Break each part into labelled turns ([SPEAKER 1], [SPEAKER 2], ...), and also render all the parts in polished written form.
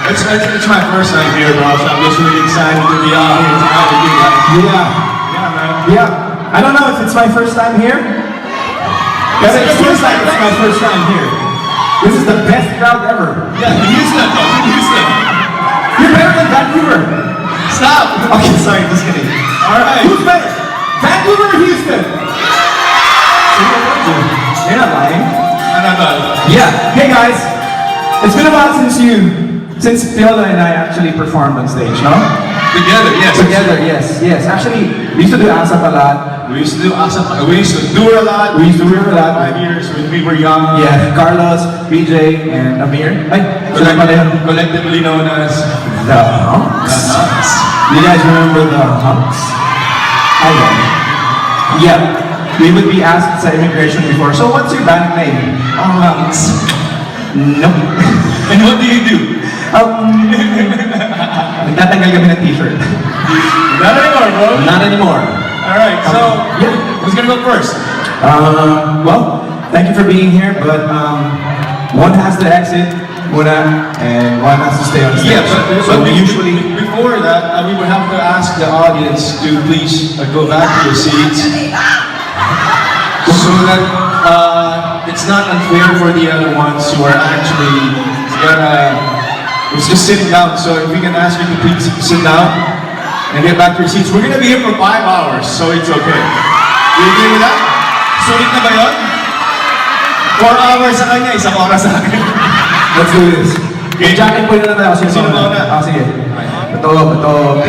[SPEAKER 1] It's my first time here, bro, so I'm just really excited to be out here tonight with you guys. Yeah, man.
[SPEAKER 2] Yeah. I don't know if it's my first time here. But it feels like it's my first time here. This is the best crowd ever.
[SPEAKER 1] Yeah, Houston, though. Houston.
[SPEAKER 2] You're better than Vancouver.
[SPEAKER 1] Stop.
[SPEAKER 2] Okay, sorry, just kidding.
[SPEAKER 1] Alright.
[SPEAKER 2] Who's better? Vancouver or Houston? You're not lying.
[SPEAKER 1] I'm not bad.
[SPEAKER 2] Yeah. Hey guys, it's been a while since Piolo and I actually performed on stage, no?
[SPEAKER 1] Together, yes.
[SPEAKER 2] Together, yes. Actually, we used to do ASAP a lot.
[SPEAKER 1] We used to do awesome. We used to do it a lot.
[SPEAKER 2] We used to do it a lot.
[SPEAKER 1] 5 years when we were young.
[SPEAKER 2] Yeah, Carlos, BJ, and Amir. Ay, sila pala yun.
[SPEAKER 1] Collectively known as
[SPEAKER 2] The Hunks. You guys remember the Hunks? I don't. Yeah. We would be asked sa immigration before, so what's your band name?
[SPEAKER 1] Hunks.
[SPEAKER 2] Nope.
[SPEAKER 1] And what do you do?
[SPEAKER 2] Nagtatanggal kami ng t-shirt.
[SPEAKER 1] Not anymore, bro.
[SPEAKER 2] Not anymore.
[SPEAKER 1] Alright, so
[SPEAKER 2] Yeah.
[SPEAKER 1] who's gonna go first?
[SPEAKER 2] Well, thank you for being here, but one has to exit muna, and one has to stay on stage.
[SPEAKER 1] Yeah,
[SPEAKER 2] so we usually...
[SPEAKER 1] before that, we would have to ask the audience to please go back to your seats so that it's not unfair for the other ones who are actually it's just sitting down. So if we can ask you to please sit down and get back to your seats. We're gonna be here for 5 hours, so it's okay. You agree with that? Sulit na ba yun? 4 hours sa kanya, 1 oras sa akin.
[SPEAKER 2] Let's do this. Okay, jacket po na naman ako.
[SPEAKER 1] Sino ba una?
[SPEAKER 2] Sige. Ito. Yun ako.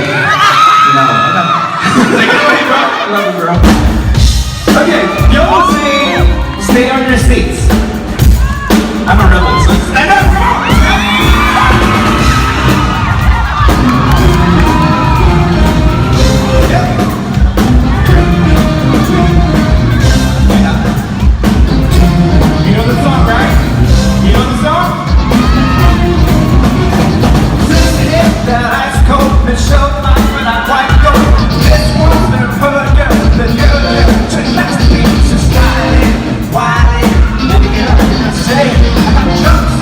[SPEAKER 1] Take it away, bro.
[SPEAKER 2] Love you, bro. Okay, you all say, stay on your seats. I'm a rebel, so stand up, bro! You know the song, right? You know the song? Since it hit that ice cold, been shoved like when I white gold. This one's been put girl, the girl to masterpiece is styling, wilding, living up in the state. I got jumps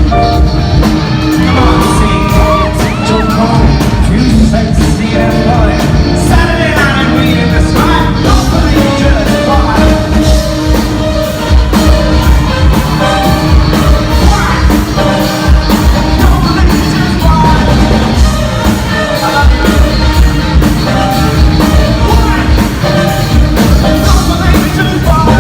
[SPEAKER 2] Come on, sing, don't call me. Tuesday, see that boy. Saturday night, we in the spot. Don't believe just fine. Don't believe just fine. I love you. Don't believe just fine. Don't believe just fine.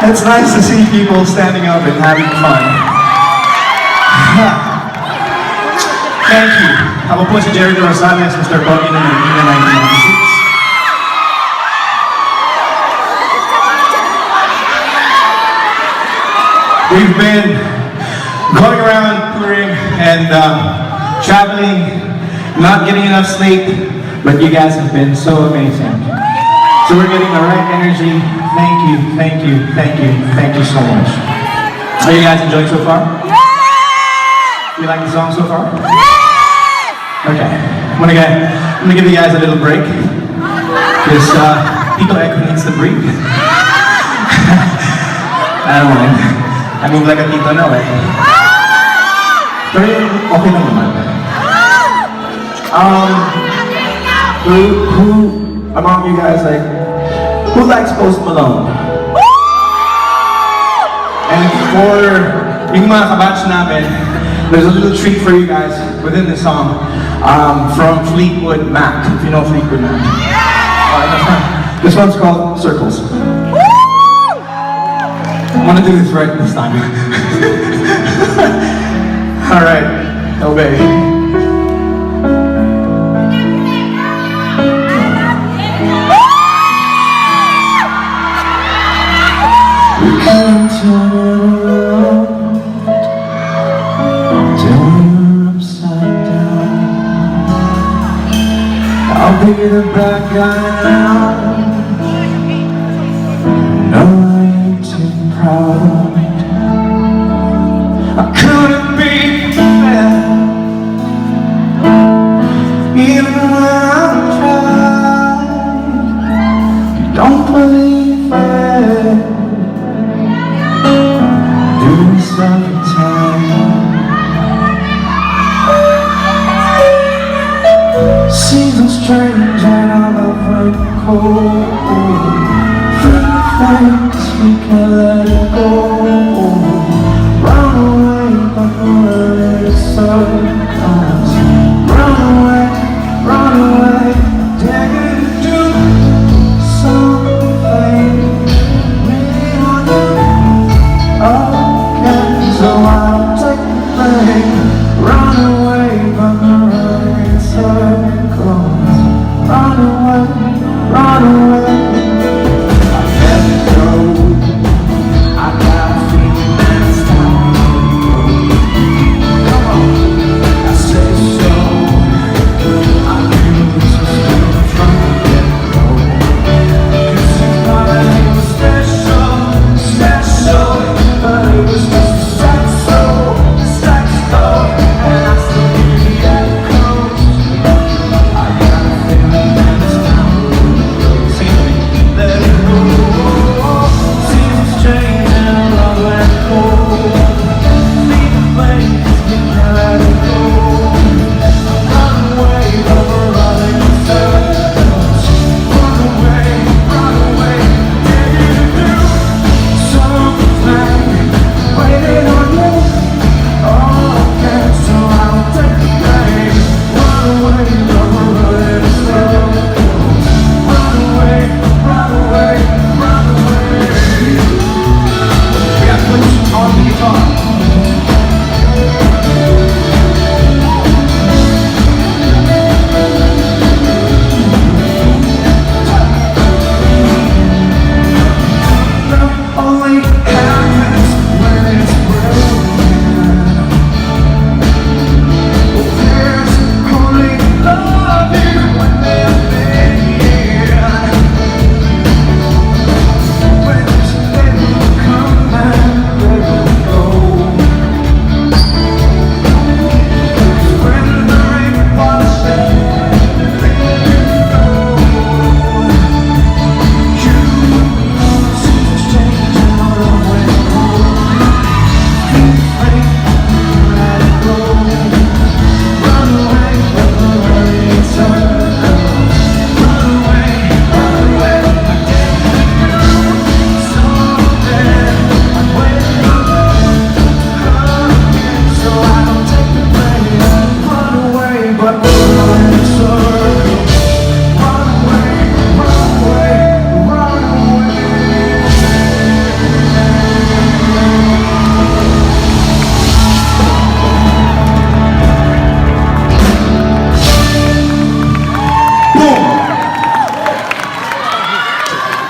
[SPEAKER 1] It's nice to see people standing up and having fun. Thank you. Ako po si Jerry Rosales, Mr. Boggy ng Manila 1996. We've been going around touring and traveling, not getting enough sleep, but you guys have been so amazing. So we're getting the right energy. Thank you, thank you, thank you, thank you so much. Are you guys enjoying so far?
[SPEAKER 3] Yeah!
[SPEAKER 1] You like the song so far?
[SPEAKER 3] Yeah!
[SPEAKER 1] Okay. I'm gonna give you guys a little break. Because Tito Echo needs to breathe. I don't mind. I move like a tito now, eh. Pero okay lang naman. Who among you guys who likes Post Malone? And for yung mga kabatch namin, there's a little treat for you guys within the song from Fleetwood Mac, if you know Fleetwood Mac. This one's called Circles. I'm gonna do this right this time. Alright, obey. Turn around, turn upside down. I'll be the bad guy now. No, I ain't too proud. I couldn't be fair, even when I tried. You don't believe it. Seasons strange and our love went cold. Thanks, we can let it go. Run away, but we're in circles. Run away, dare you to do something really on you. Okay, so I'll take the blame. Run away, but we're in circles. Run away, I let it go.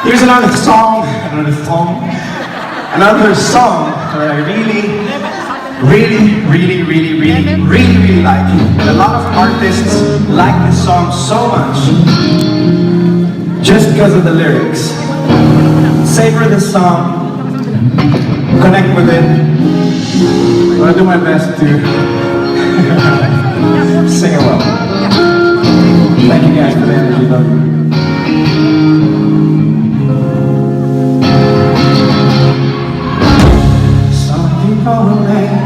[SPEAKER 2] Here's another song that I really like. And a lot of artists like this song so much just because of the lyrics. Savor this song, connect with it. I'm gonna do my best to sing it well. Thank you guys for the energy, love you. Some people live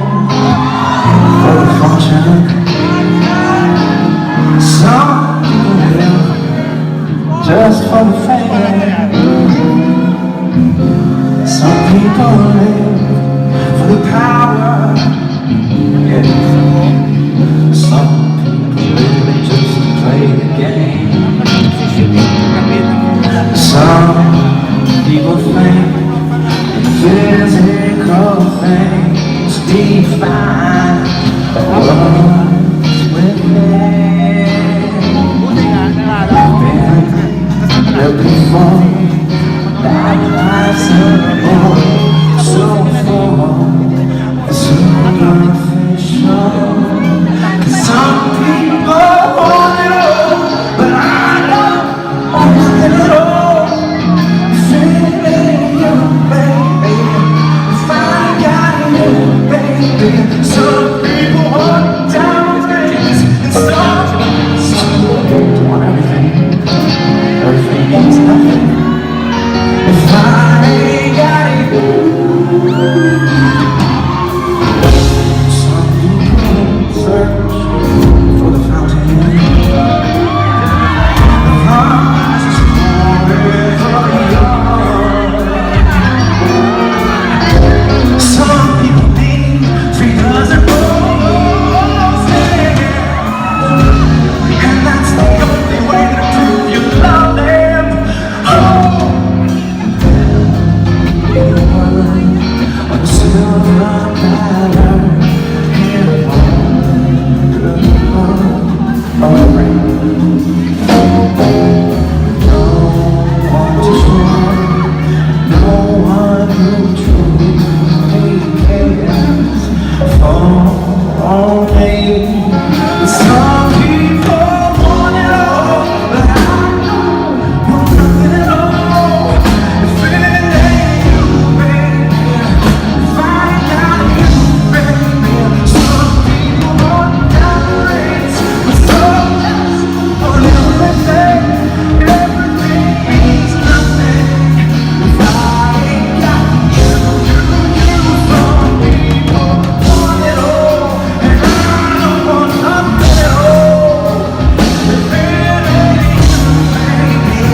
[SPEAKER 2] for the fortune. Some people live just for the fame. Some people live for the power. Yeah. Some people live just to play the game. Some people think physical things define what's within. Been before that possible, so full, superficial. Some people want it all, but I don't want it all. Feeling you, baby, if I got you, baby. Some people want diamonds, and some want everything. Everything means nothing if I ain't got you. Some people search for the fountain. The heart is forever young. Some people need 3 dozen roses, and that's the only way to prove you love them. Oh, on a silver platter, here no one to share, no one who truly cares for me. Some people want it all, but I want nothing at all. If it ain't you, baby, if I got you, baby. Some people want diamonds, but some just want everything. Everything means nothing if I ain't got you. Some people want it all, and I don't want nothing at all. If it ain't you, baby,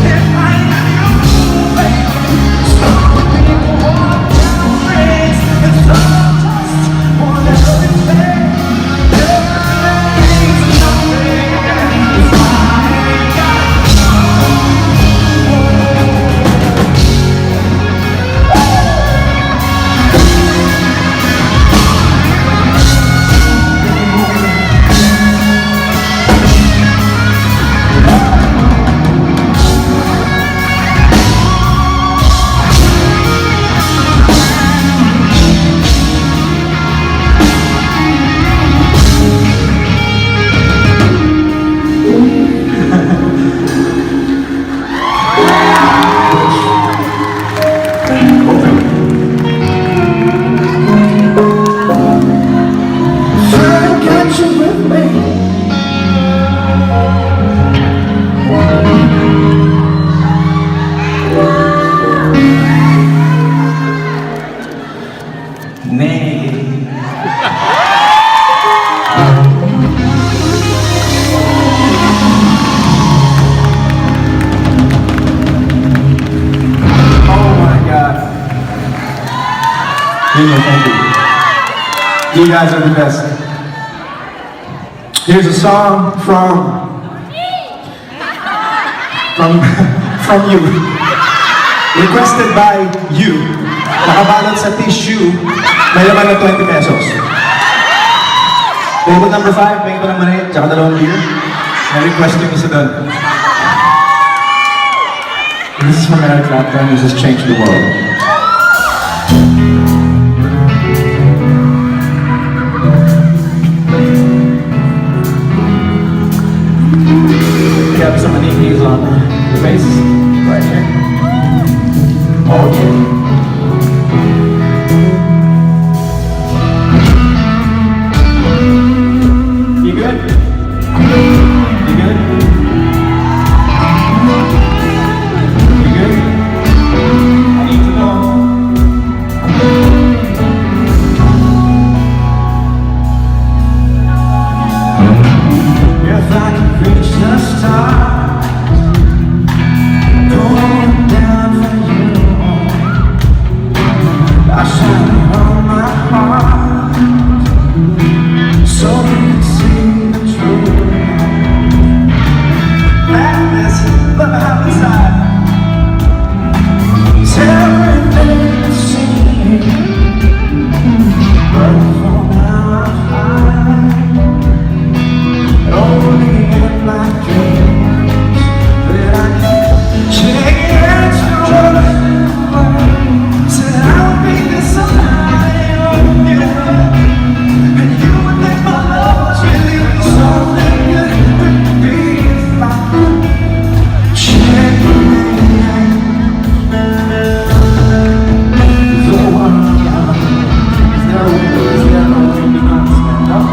[SPEAKER 2] if I ain't got you, baby. Some people want diamonds, and some just want everything. Everything means nothing if I ain't got got you with me. Nay. Oh my God. Thank you. You guys are the best. Here's a song from you. Requested by you. Nakabalot sa tissue. May laman ng 20 pesos. Table number 5, pahing ko ng mani, tsaka 2 beer. Na-request yung isa doon. This is from Eric Clapton. This has changed the world. We have some Anikis on the bass right here. Okay. You good? You good? You good? I need to know. If I can reach the stars, going down for you, I shine on my heart, so you can see the truth. Madness, let me have inside. It's everything you see, but for now I'm high. Only in my dreams that I can change the world. Said I'll be the somebody on you, and you would think my love was really something good would be if I could change the world. Is there no way we can stand up?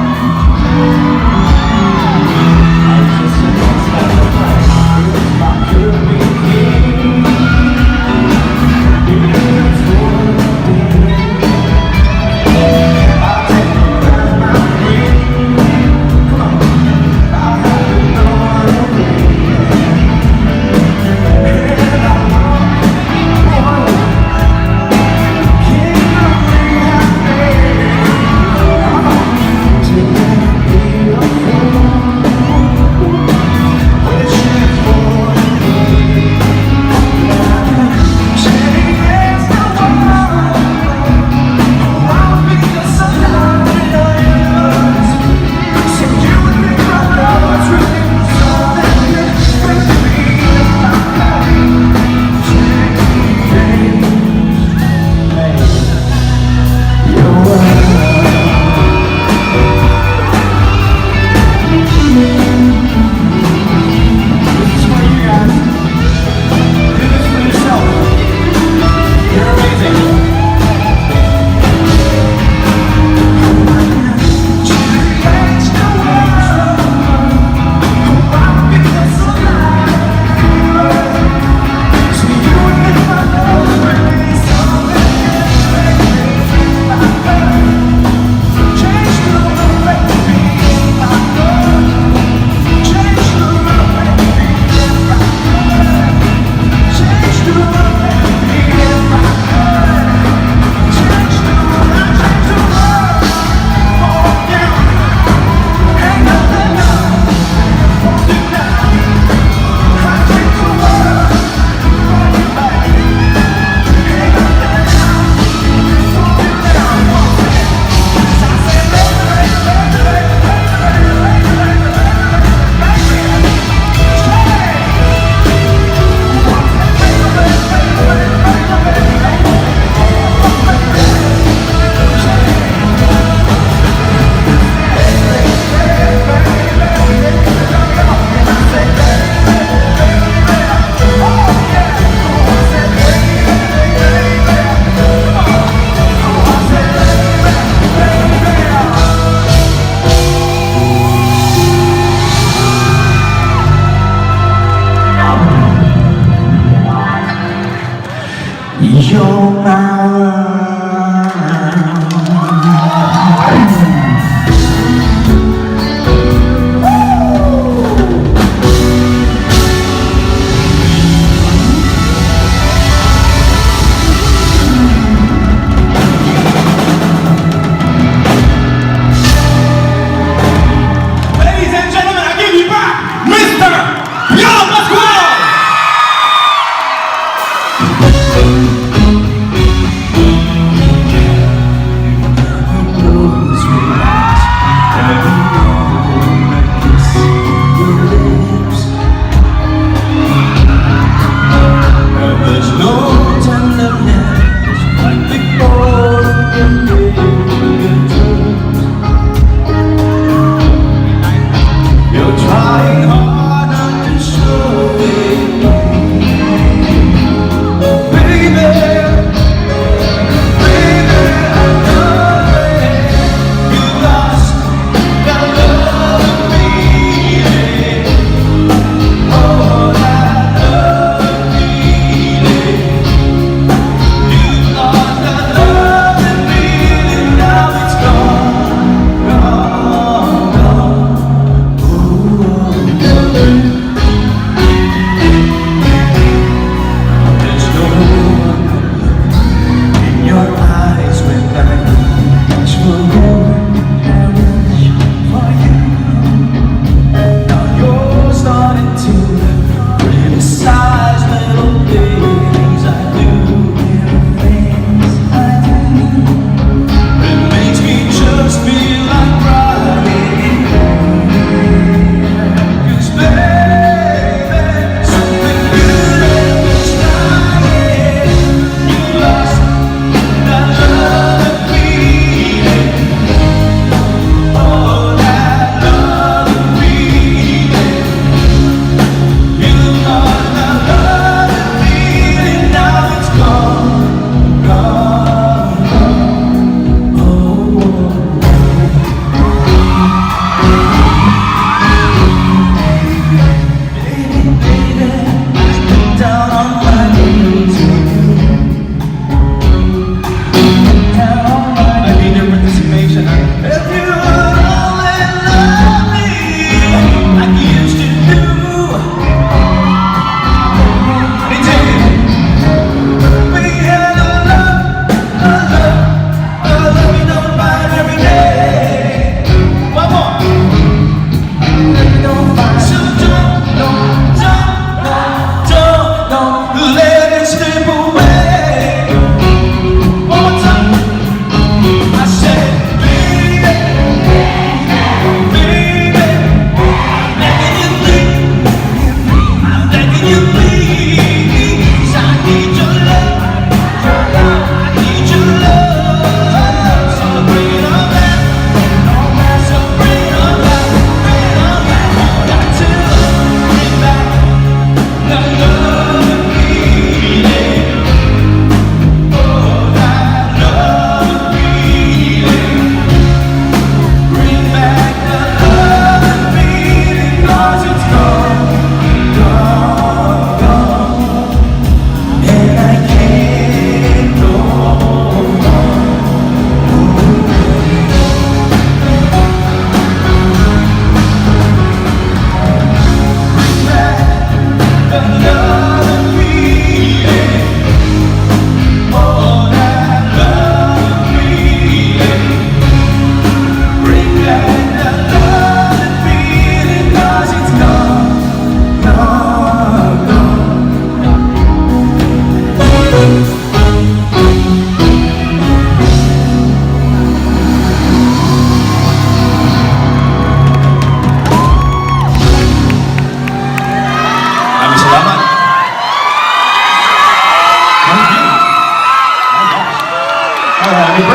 [SPEAKER 2] You're my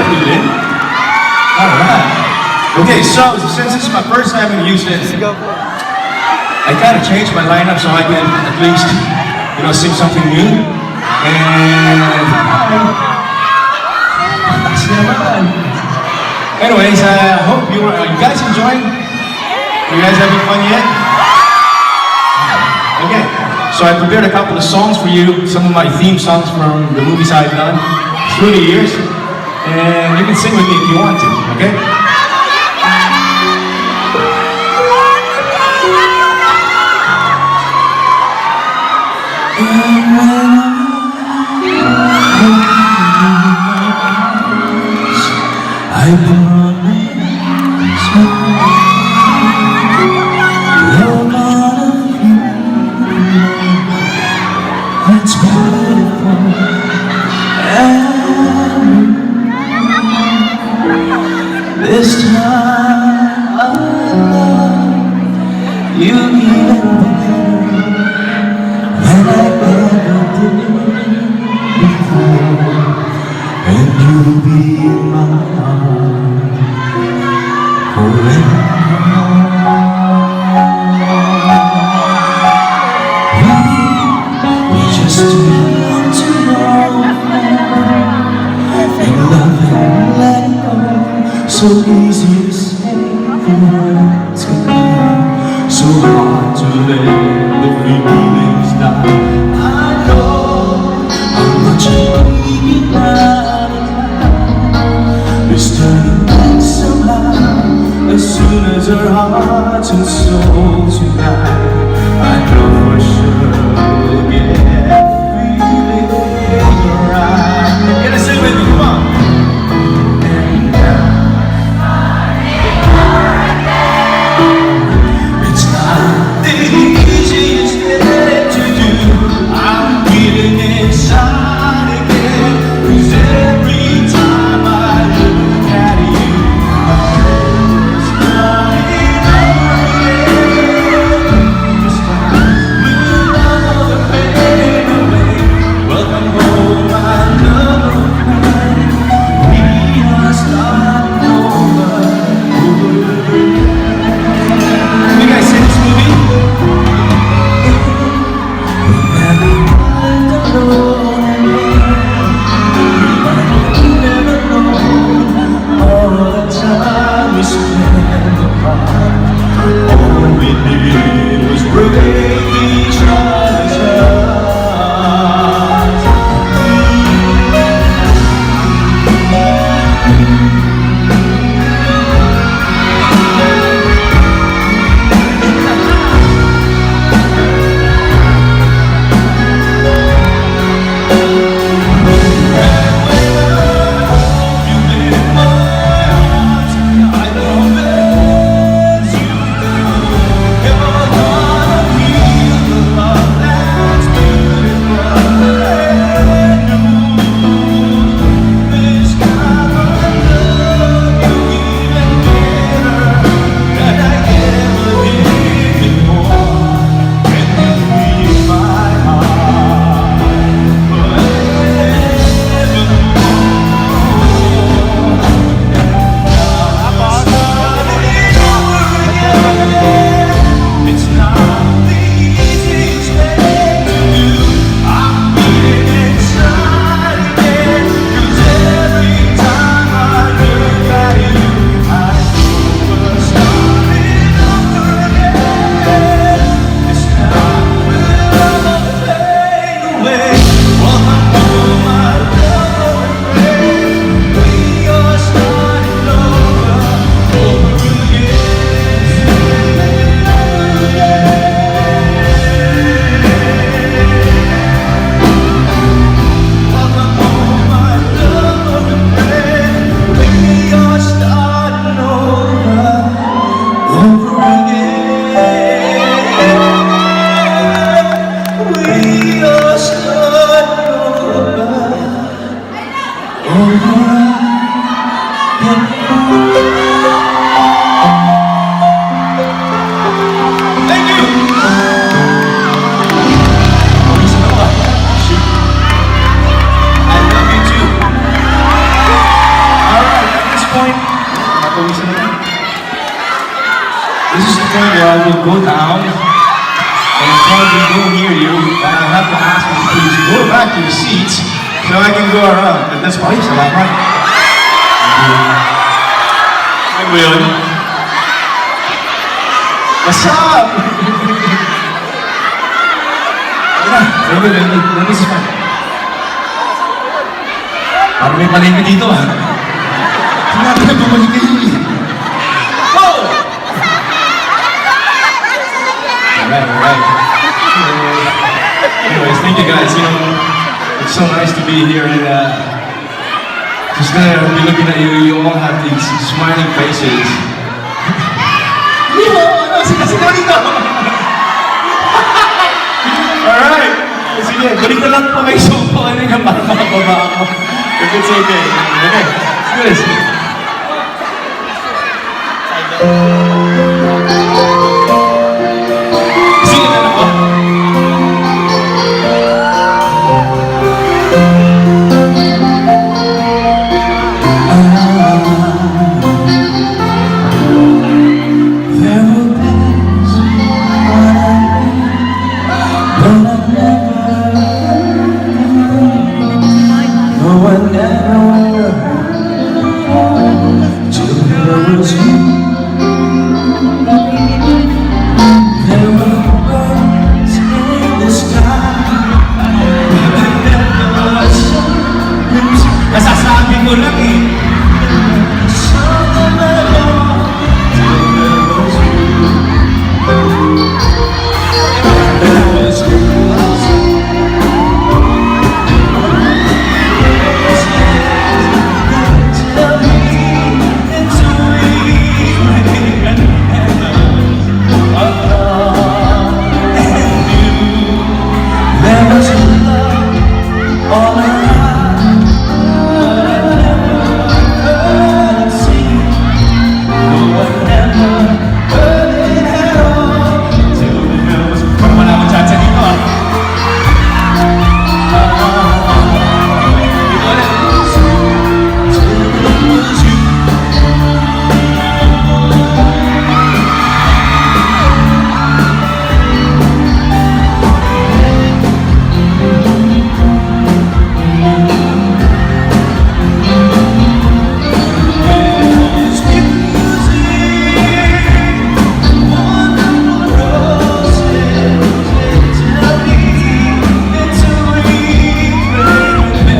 [SPEAKER 1] pretty lit. Alright. Okay, so since this is my first time in Houston, I kind of changed my lineup so I can at least, sing something new. And anyways, I hope you guys enjoying. You guys having fun yet? Okay, so I prepared a couple of songs for you, some of my theme songs from the movies I've done through the years, and you can sing with me if you want to, okay? I promise you're part of you. That's beautiful. And this time I love you even better than I ever did before. And you'll be in my heart forever. We just want to know and love and let go. So easy to say the words goodbye, so hard to let the feelings die. I know how much I need you now. It's turning back somehow as soon as our hearts and souls unite. I know for sure we'll get feeling right. Get a sing with me, come on. And now point where I will go down and probably go near you, and I'll have to ask you to please go back to your seats so I can go around. At that's why, salamat. Ano ba yun? What's up? Let me see. Parang may palengke dito ah. Sinabi na bumalik kayo eh. Oh! Alright. Anyways, thank you guys. You know, it's so nice to be here and just gonna be looking at you. You all have these smiling faces. Limo! Ano? Sino dito? Alright. Sige, balik na lang po kayo sa upuan niya para makababa ako. If it's okay. Okay. Let's do this. Sino na ako?
[SPEAKER 2] There were days when I never, no one never till there was you. There were birds in the sky. There was something
[SPEAKER 1] Nasasabi ko lang eh. Parang wala akong chance dito ah.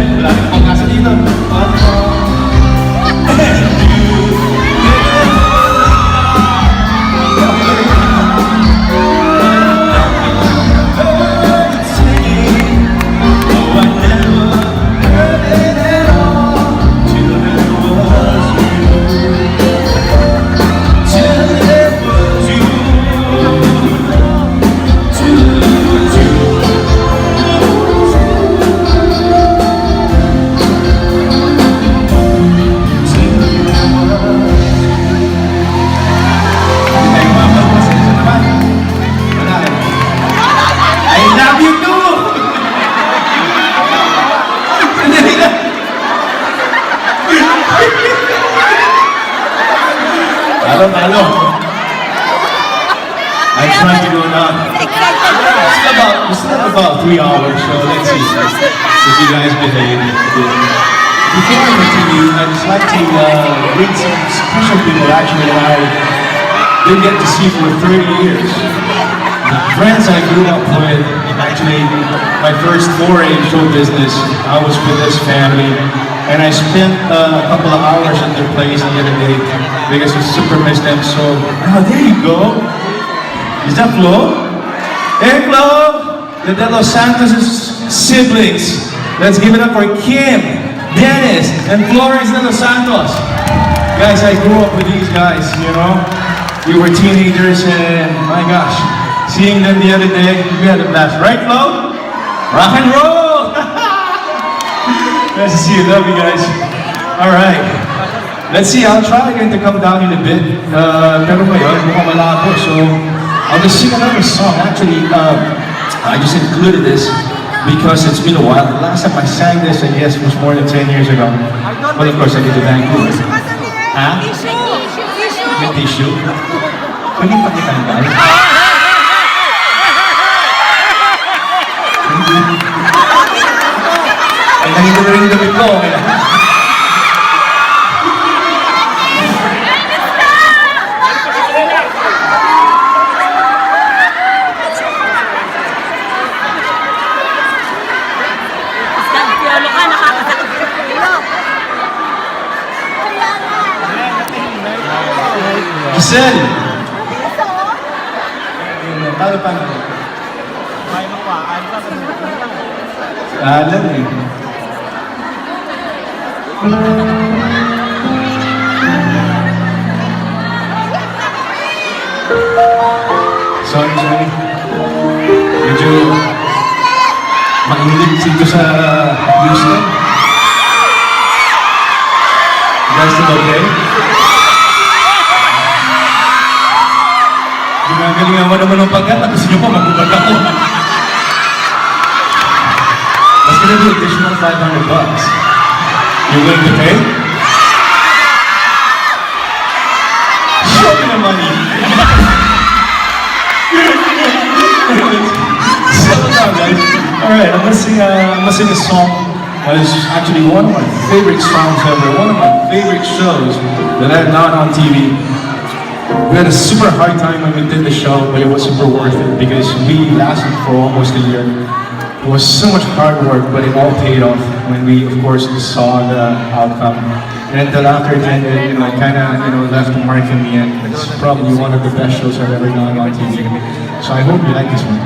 [SPEAKER 1] Wala akong pangasa dito. Ay, mama, pasensya naman. Wala eh. I love you too! Sandali lang. Talo. I tried to go down. It's not about 3 hours, so let's see if you guys behave. Before I continue, I'd just like to greet some special people actually that I didn't get to see for 30 years. The friends I grew up with, actually my first foray in show business, I was with this family. And I spent a couple of hours at their place the other day because I super missed them. So, there you go. Is that Flo? Hey Flo! The De Los Santos' siblings. Let's give it up for Kim, Dennis, and Flores De Los Santos. Guys, I grew up with these guys, you know. We were teenagers and my gosh, seeing them the other day, we had a blast. Right Flo? Rock and roll! Nice to see you. Love you guys. All right. Let's see. I'll try again to come down in a bit. Pero ngayon, mukhang malabo. So, I'll just sing another song. Actually, I just included this because it's been a while. The last time I sang this, I guess, was more than 10 years ago. Well, of course, I did the Vancouver. Huh? May tissue? Pwede pakitanggal? Ay, nakita na rin yung damit ko, okay lang.
[SPEAKER 3] Piolo ka, nakakasakit sa piolo.
[SPEAKER 1] Giselle! Paano? Alam eh. Sorry. Medyo mainit dito sa Houston. You guys still okay? Ginagalingan mo naman ng pagkat at gusto nyo pa magubad ako. That's gonna be additional $500. You willing to pay? Show me the money. Settle down, guys. Alright, I'm gonna sing a song that is actually one of my favorite songs ever, one of my favorite shows that I have not on TV. We had a super hard time when we did the show, but it was super worth it because we lasted for almost a year. It was so much hard work, but it all paid off when we, of course, saw the outcome. And the laughter ended, kind of, left a mark in me, and it's probably one of the best shows I've ever done on TV. So I hope you like this one.